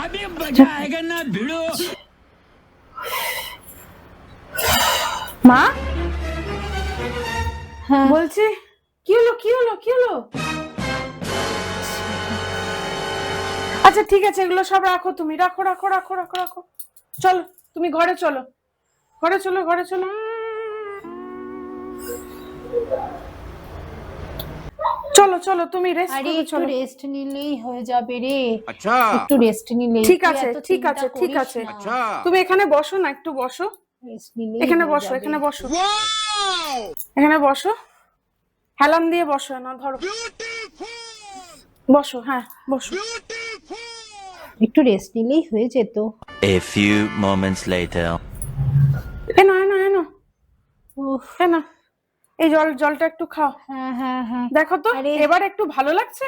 अभी मजा आएगा ना भिड़ो। মা হ্যাঁ বলছি কি হলো কি হলো কি হলো? আচ্ছা ঠিক আছে, এগুলো সব রাখো, তুমি রাখো রাখো রাখো রাখো রাখো। চলো তুমি ঘরে চলো, ঘরে চলো, ঘরে চলো। চলো চলো তুমি রেস্ট আরে করো, একটু চলো। রেস্ট নিলেই হয়ে যাবে রে। अच्छा একটু রেস্ট নিলেই ঠিক তুই আছে এত ঠিক চিন্তা আছে ঠিক করিস আছে, না। अच्छा তুমি এখানে বসো না, একটু বসো, রেস্ট নিলেই এখানে হয়ে বসো, যাবে। এখানে বসো, এখানে বসো, হেলান দিয়ে বসো না, ধরো বসো, হ্যাঁ বসো। একটু রেস্ট নিলেই হয়ে যেত। A few moments later. এনো এনো এনো উফ, এনো, এই জলটা একটু খাও। হ্যাঁ হ্যাঁ হ্যাঁ দেখো তো আরে এবার একটু ভালো লাগছে,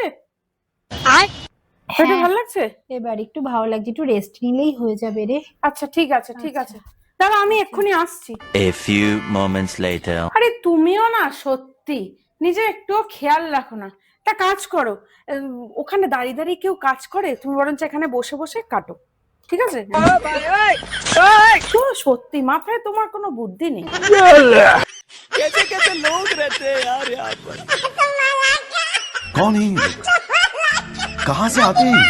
একটু হ্যাঁ, ভালো লাগছে। এবার একটু ভালো লাগছে, একটু রেস্ট নিলেই হয়ে যাবে রে। আচ্ছা ঠিক আছে ঠিক আছে, দাঁড়া আমি এক্ষুনি আসছি। A few moments later. আরে তুমিও না সত্যি নিজে একটুও খেয়াল রাখো না। তা কাজ করো, ওখানে দাঁড়িয়ে দাঁড়িয়ে কেউ কাজ করে, তুমি বরঞ্চ এখানে বসে বসে কাটো, ঠিক আছে? তো সত্যি মাথায় তোমার কোনো বুদ্ধি নেই। कैसे कैसे लोग रहते हैं यार यहाँ पर। कौन है ये लोग? कहाँ से आते हैं?